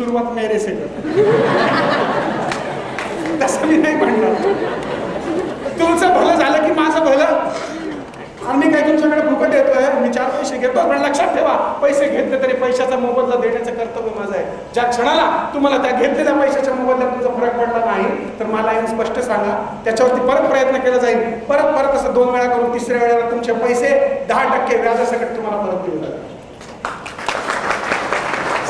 सुरुवात मेरे से कर. तसं मी नाही म्हणणार. तुमचं भलं झालं की माझं भलं. आम्ही काय तुमच्याकडे फुकट येतोय, मी 4 पैसे घेतो, पण लक्षात ठेवा पैसे घेतले तरी पैशाचा मोबदला देण्याचं कर्तव्य माझं आहे. ज्या क्षणाला तुम्हाला त्या घेतलेल्या पैशाच्या मोबदल्यात तुमचा फरक पडला नाही तर मला हे स्पष्ट सांगा, त्याच्यावरती परत प्रयत्न केला जाईल. परत असं 2 वेळा करून 3ऱ्या वेळेला तुमचे पैसे 10% व्याजासकट तुम्हाला परत दिले जातील.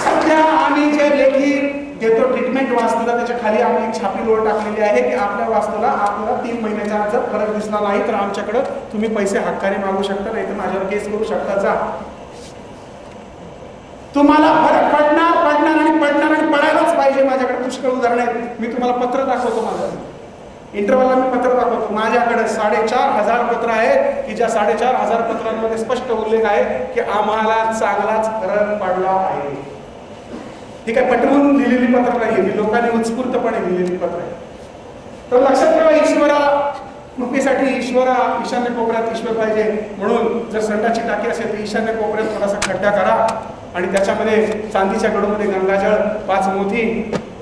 सध्या आम्ही जे लेखी देतो ट्रीटमेंट वास्तूला, त्याच्या खाली आम्ही एक छापी लोड टाकलेली आहे की आपल्या वास्तूला आपल्याला 3 महिन्याच्या आत जर फरक दिसला नाही तर आमच्याकडे तुम्ही पैसे हक्काने मागू शकता, नाही तर माझ्यावर केस करू शकता. जा, तुम्हाला फरक पडणार आणि पडायलाच पाहिजे. माझ्याकडे पुष्कळ उदाहरणं आहेत. मी तुम्हाला पत्र दाखवतो. माझं इंटरव्हलला मी पत्र दाखवतो. माझ्याकडे 4,500 पत्र आहेत की ज्या 4,500 पत्रांमध्ये स्पष्ट उल्लेख आहे की आम्हाला चांगलाच फरक पडला आहे. ठीक आहे, पटवून लिहिलेली पत्र नाही, ही लोकांनी उत्स्फूर्तपणे लिहिलेली पत्र आहे. तर लक्षात ठेवा, ईश्वरा कृपेसाठी ईशान्य कोपऱ्यात ईश्वर पाहिजे. म्हणून जर संडाची टाकी असेल तर ईशान्य कोपऱ्यात थोडासा खड्डा करा आणि त्याच्यामध्ये चांदीच्या गडूमध्ये गंगाजळ, 5 मोती,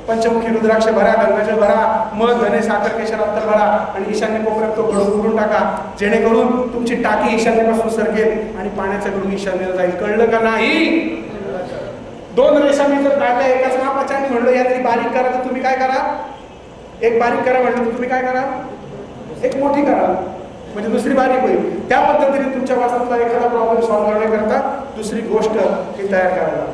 पंचमुखी रुद्राक्ष भरा, गंगाजळ भरा, मध, धने, साखर, केशर, अत्तर भरा आणि ईशान्य कोपऱ्यात तो गडू उघडून टाका, जेणेकरून तुमची टाकी ईशान्येपासून सरकेल आणि पाण्याचा गडू ईशान्येला जाईल. कळलं का नाही? 2 रेषा मी जर काढल्या एकाच मापाच्या आणि म्हणलं या तरी बारीक करा तर तुम्ही काय करा? एक बारीक करा म्हणलं तर तुम्ही काय करा? एक मोठी करा, म्हणजे दुसरी बारीक होईल. त्या पद्धतीने तुमच्या वास्तूला एखादा प्रॉब्लेम सॉल्व्ह करण्याकरता दुसरी गोष्ट ही तयार करायला.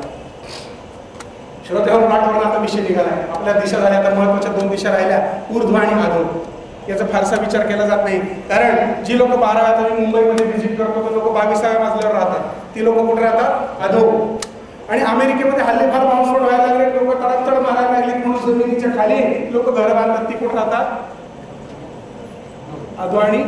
श्रोतेहो, प्लॅटफॉर्मला आता विषय निघालाय. आपल्या दिशा झाल्या, आता महत्वाच्या 2 दिशा राहिल्या, ऊर्ध्व आणि अधो. याचा फारसा विचार केला जात नाही, कारण जी लोक 12व्या मी मुंबईमध्ये व्हिजिट करतो ते लोक 22व्या मजल्यावर राहतात. ती लोक कुठे राहतात? अधो. आणि अमेरिकेमध्ये हल्ली फार बॉम्बस्फोट व्हायला लागले, लोक तडतड मारायला लागली म्हणून जमिनीच्या खाली लोक घर बांधतात. ती कुठे राहतात? अधो आणि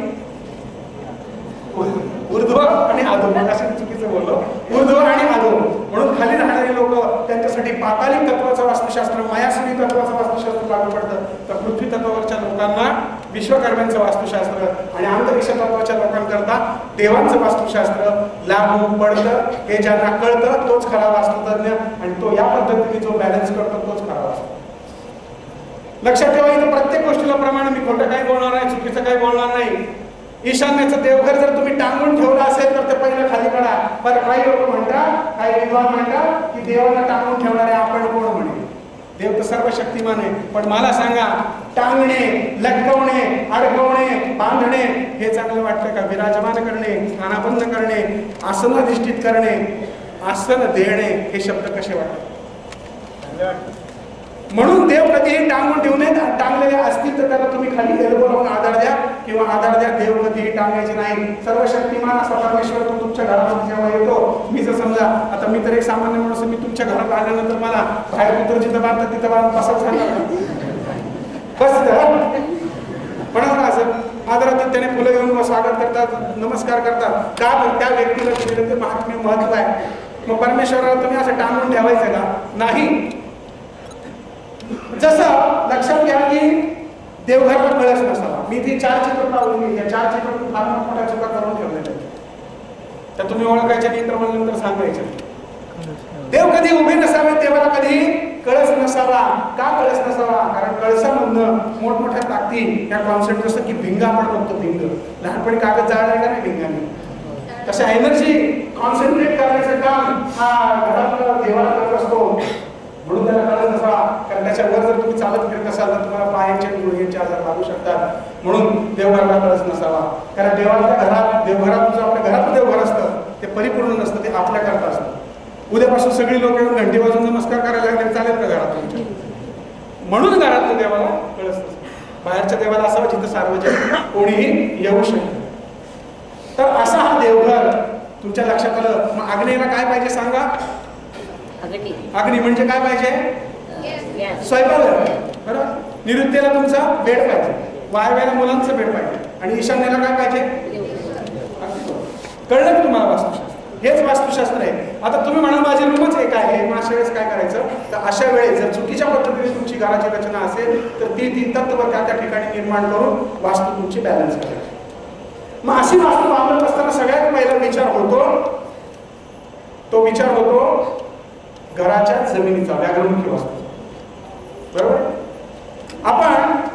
ऊर्ध्व आणि अधो. मग असं चुकीचं बोललो, ऊर्ध्व आणि अधो. म्हणून खाली राहणारे लोक त्यांच्यासाठी पाताळी तत्वाचं वास्तुशास्त्र, मायासनी तत्वाचं वास्तुशास्त्र लागू पडतं. तर पृथ्वी तत्वावरच्या लोकांना विश्वकर्म्यांचं वास्तुशास्त्र आणि अंतरिक्ष तत्वाच्या लोकांकरता देवांचं वास्तुशास्त्र लागू पडतं. हे ज्यांना कळतं तोच खरा वास्तुतज्ञ आणि तो या पद्धतीने जो बॅलन्स करतो तोच खरा वास्तू. लक्षात ठेवा, इथं प्रत्येक गोष्टीला प्रमाणे मी खोटं काही बोलणार नाही, चुकीचं काही बोलणार नाही. ईशान्येचं देवघर जर तुम्ही टांगून ठेवलं असेल तर ते पहिलं खाली काढा. पण काही लोक म्हणतात, काही विद्वान म्हणतात की देवाला टांगून ठेवणारे आपण कोण म्हणे? देव तर सर्वशक्तिमान आहे. पण मला सांगा, टांगणे, लटकवणे, अडकवणे, बांधणे हे चांगलं वाटतं का? विराजमान करणे, स्थानाबंध करणे, आसन अधिष्ठित करणे, आसन देणे हे शब्द कसे वाटतात? म्हणून देव कधीही टांगून ठेवू नये. टांगलेले असतील तर त्याला तुम्ही खाली एल्बो लावून आधार द्या किंवा आधार द्या. देव कधीही टांगायचे नाही. सर्वशक्तिमान असा परमेश्वर तो तुमच्या घरामध्ये जेव्हा येतो, मी जर समजा आता मी तर एक सामान्य माणूस, मी तुमच्या घरात आल्यानंतर मला बाहेर कुत्र जिथं बांधतात तिथं बांध बसाच झाला बस म्हणा असं आदरात त्याने फुलं घेऊन स्वागत करतात, नमस्कार करतात. का तर त्या व्यक्तीला दिलेलं ते महात्म्य महत्व आहे. मग परमेश्वराला तुम्ही असं टांगून ठेवायचं का? नाही. जसं लक्षात घ्या की देवघराला कळस नसावा. मी ती 4 चित्र लावली, या 4 चित्रातून फार मोठ्या चुका करून ठेवलेल्या त्या तुम्ही ओळखायच्या नंतर सांगायच्या. देव कधी उभे नसावे, देवाला कधी कळस नसावा. का कळस नसावा? कारण कळसामधनं मोठमोठ्या ताकदी या कॉन्सेप्ट, जसं की भिंग आपण बघतो, भिंग लहानपणी कागद जाळला का नाही भिंगाने, तशा एनर्जी कॉन्सन्ट्रेट करण्याचं काम हा घरातला देवाला करत असतो. म्हणून त्याला कळस नसावा, कारण त्याच्यावर जर तुम्ही चालत फिरत असाल तर तुम्हाला पायाचे आणि गुडघ्यांचे आजार लागू शकतात. म्हणून देवघराला कळस नसावा. कारण देवाच्या घरात, देवघरात जो आपल्या घरातलं देवघर असतं ते परिपूर्ण नसतं, ते आपल्याकरता असतं. उद्यापासून सगळी लोक येऊन घंटी वाजून नमस्कार करायला लागले चालेल का घरात तुमच्या? म्हणून घरातल्या देवाला कळस नसतं. बाहेरच्या देवाला असावं जिथं सार्वजनिक कोणीही येऊ शकतं. तर असा हा देवघर तुमच्या लक्षात आलं. मग आग्नेयला काय पाहिजे सांगा? अग्नी म्हणजे काय पाहिजे? स्वयंपाकघर, बरोबर. निवृत्तीला तुमचा बेड पाहिजे, वायव्याला मुलांचं बेड पाहिजे आणि ईशान्येला काय पाहिजे? कळलं की तुम्हाला वास्तुशास्त्र? हेच वास्तुशास्त्र आहे. आता तुम्ही म्हणाल माझी रूमच एक आहे, मग अशा वेळेस काय करायचं? तर अशा वेळेस जर चुकीच्या पद्धतीने तुमची घराची रचना असेल तर ती तत्व त्या ठिकाणी निर्माण करून वास्तू तुमची बॅलन्स करायची. मग अशी वास्तू वापरत असताना सगळ्यात पहिला विचार होतो, तो विचार होतो घराच्या जमिनीचा, व्याघ्रमुखी वास्तू. बरोबर. आपण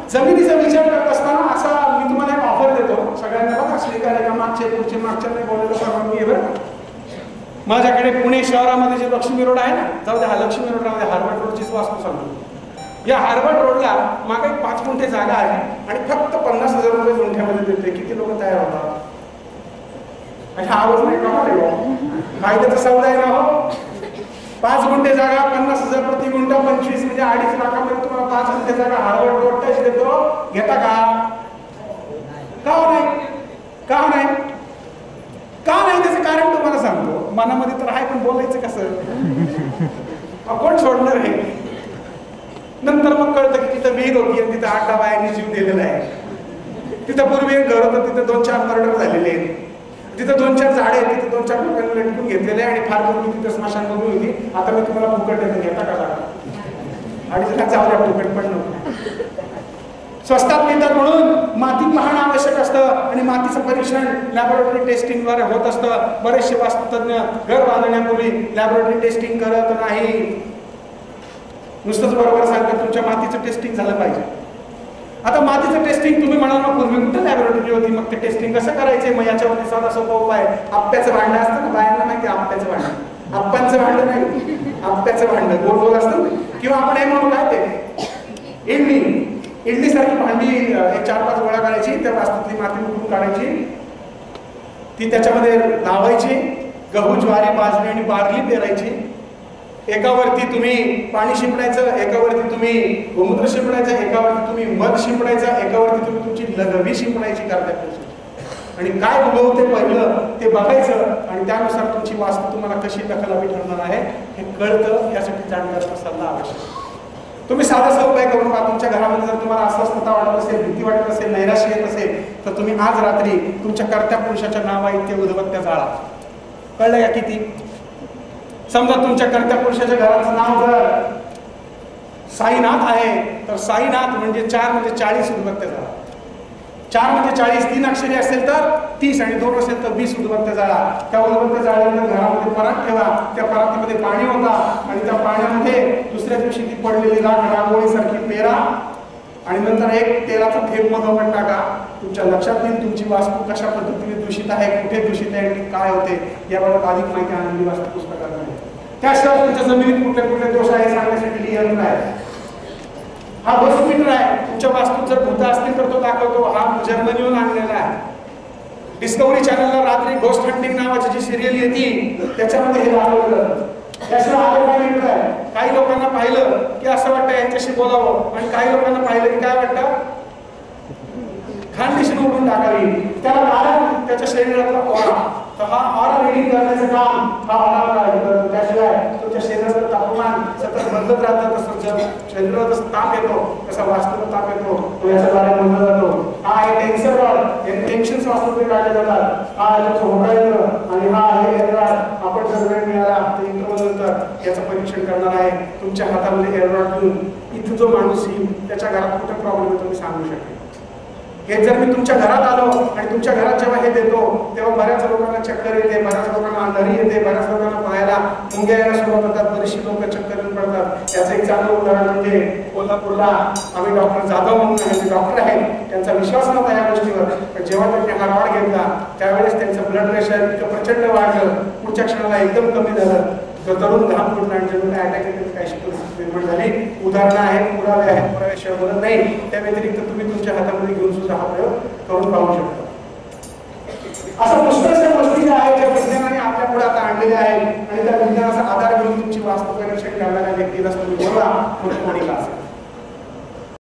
जमिनीचा विचार करत असताना असा मी तुम्हाला एक ऑफर देतो सगळ्यांना. बघा स्वीकार का मागचे पुढचे मागच्या नाही बोलायला सर्वांनी आहे बरं. माझ्याकडे पुणे शहरामध्ये जे लक्ष्मी रोड आहे ना, जाऊ द्या, हा लक्ष्मी रोड राहू द्या, हार्वर्ड रोडचीच वास्तू सांगतो. या हार्वर्ड रोडला मागे 5 गुंठे जागा आहे आणि फक्त 50,000 रुपये गुंठ्यामध्ये देते. किती लोक तयार होतात? अशा आवाज नाही का फायद्याचा सौदा आहे ना हो. 5 गुंठे जागा 50,000 प्रति गुंठा, 25 म्हणजे 2.5 लाखामध्ये तुम्हाला 5 गुंठे जागा हार्वर्ड रोड टच देतो. घेता का? का नाही? का नाही? का नाही त्याचं कारण तुम्हाला सांगतो. मनामध्ये तर आहे पण बोलायचं कसं? कोण सोडणार आहे? नंतर मग कळतं की तिथं विहीर होती आणि तिथं 8 बायांनी जीव दिलेला आहे. तिथं पूर्वी एक घर होतं, तिथं 2-4 मर्डर झालेले आहेत. तिथं 2-4 झाडे आहेत, तिथं 2-4 लोकांनी लटकून घेतलेले आहे आणि फार पूर्वी तिथं स्मशानभूमी होती. आता मी तुम्हाला फुकट देतो, घेता का जागा? 2.5 लाख जाऊ द्या, फुकट पण नको. स्वस्तात मिळतात म्हणून माती पाहणं आवश्यक असतं आणि मातीचं परीक्षण लॅबोरेटरी टेस्टिंगद्वारे होत असतं. बरेचसे वास्तुतज्ञ घर बांधण्यापूर्वी लॅबोरेटरी टेस्टिंग करत नाही. नुसतंच बरोबर सांगतात तुमच्या मातीचं टेस्टिंग झालं पाहिजे. आता मातीचं टेस्टिंग तुम्ही म्हणाल मग पूर्वी कुठं लॅबोरेटरी होती, मग ते टेस्टिंग कसं करायचे? मग याच्यावरती साधा सोपा उपाय. आप्प्याचं भांडं असतं ना, बायांना माहिती आहे आप्प्याचं भांडं. आप्पांचं भांडं नाही, आप्प्याचं भांडं गोल गोल असतं. किंवा आपण हे म्हणून काय ते इडली सारखी भांडी 4-5 गोळा काढायची, त्या वास्तूतली माती उकळून काढायची, ती त्याच्यामध्ये लावायची, गहू ज्वारी बाजरी आणि बार्ली पेरायची. एकावरती तुम्ही पाणी शिंपडायचं, एकावरती तुम्ही गोमूत्र शिंपडायचं, एकावरती तुम्ही मध शिंपडायचं, एकावरती तुम्ही तुमची लघवी शिंपडायची करता. आणि काय उगवते पहिलं ते बघायचं आणि त्यानुसार तुमची वास्तू तुम्हाला कशी दखलावी ठरणार आहे हे कळतं. यासाठी जाणकाराचा सल्ला आवश्यक. तुम्ही साधा उपाय करून पहा. तुमच्या घरामध्ये जर तुम्हाला अस्वस्थता वाटत असेल, भीती वाटत असेल, नैराश्य येत असेल तर तुम्ही आज रात्री तुमच्या कर्त्या पुरुषाच्या नावाइतके उदबत्त्या जाळा. कळलं का किती? समजा तुमच्या कर्त्या पुरुषाच्या घराचं नाव जर साईनाथ आहे तर साईनाथ म्हणजे 4 म्हणजे 40 उदबत्त्या जाळा. 4 म्हणजे 40, 3 अक्षरी असेल तर 30 आणि 2 असेल तर 20 उदबत्त्या जाळा. त्या उदबत्त्या जाळल्यानंतर घरामध्ये परात ठेवा. त्या परातीमध्ये पाणी होता आणि त्या पाण्यामध्ये दुसऱ्या दिवशी ती पडलेली राख रांगोळीसारखी पेरा आणि नंतर एक तेलाचा थेंब मधोमध टाका. तुमच्या लक्षात येईल तुमची वास्तू कशा पद्धतीने दूषित आहे, कुठे दूषित आहे आणि काय होते याबाबत अधिक माहिती आनंदी वास्तू पुस्तकात आहे. त्याशिवाय तुमच्या जमिनीत कुठले कुठले दोष आहे सांगण्यासाठी यंत्र आहे. हा बसमीटर आहे. तुमच्या वास्तूत जर भूत असतील तर तो दाखवतो. हा जर्मनीहून आणलेला आहे. डिस्कवरी चॅनलला रात्री घोस्ट हंटिंग नावाची जी सिरियल येते त्याच्यामध्ये हे दाखवलं. त्याशिवाय आरोग्य आहे. काही लोकांना पाहिलं की असं वाटतं यांच्याशी बोलावं आणि काही लोकांना पाहिलं की काय वाटतं खानदेशी उडून टाकावी. त्याला कारण त्याच्या शरीरातला ऑरा. तर हा ऑरा रिडिंग करण्याचं काम हा ऑरा करतो. त्याशिवाय तुमच्या शरीराचं तापमान सतत बदलत राहतं. तसं शरीराला जसं ताप येतो तसा वास्तूला ताप येतो, तो याच्याद्वारे बदलला जातो. हा आहे टेन्शन रॉड. हे टेन्शन्स वास्तूमध्ये काढले जातात. हा याचं होता येतं आणि हा आहे एअररॉड. आपण जर वेळ मिळाला तर इंटरव्ह्यूनंतर याचं परीक्षण करणार आहे. तुमच्या हातामध्ये एअररॉड घेऊन इथं जो माणूस येईल त्याच्या घरात कुठे प्रॉब्लेम आहे तुम्ही सांगू शकेल. हे जर मी तुमच्या घरात आलो आणि तुमच्या घरात जेव्हा हे देतो तेव्हा बऱ्याच लोकांना चक्कर येते, बऱ्याच लोकांना अंधारी येते, बऱ्याच लोकांना पाहायला मुंग्या यायला सुरुवात होतात, बरीचशी लोक चक्कर येऊन पडतात. याचं एक चांगलं उदाहरण म्हणजे कोल्हापूरला आम्ही डॉक्टर जाधव म्हणून आहे, डॉक्टर आहेत, त्यांचा विश्वास नव्हता या गोष्टीवर. पण जेव्हा त्यांनी हा रॉड घेतला त्यावेळेस त्यांचं ब्लड प्रेशर इतकं प्रचंड वाढलं, पुढच्या क्षणाला एकदम कमी झालं. तरुण घाम फुटला आणि ज्यांना अटॅक येते काही परिस्थिती निर्माण झाली. उदाहरणं आहेत, पुरावे आहेत, पुराव्याशिवाय बोलत नाही. त्या व्यतिरिक्त तुम्ही तुमच्या हातामध्ये घेऊन सुद्धा हा प्रयोग करून पाहू शकता. असं पुष्कळशा गोष्टी ज्या आहेत ज्या विज्ञानाने आपल्या पुढे आता आणलेल्या आहेत आणि त्या विज्ञानाचा आधार घेऊन तुमची वास्तू परीक्षण करणाऱ्या व्यक्तीला तुम्ही बोलवा कोणी का असेल.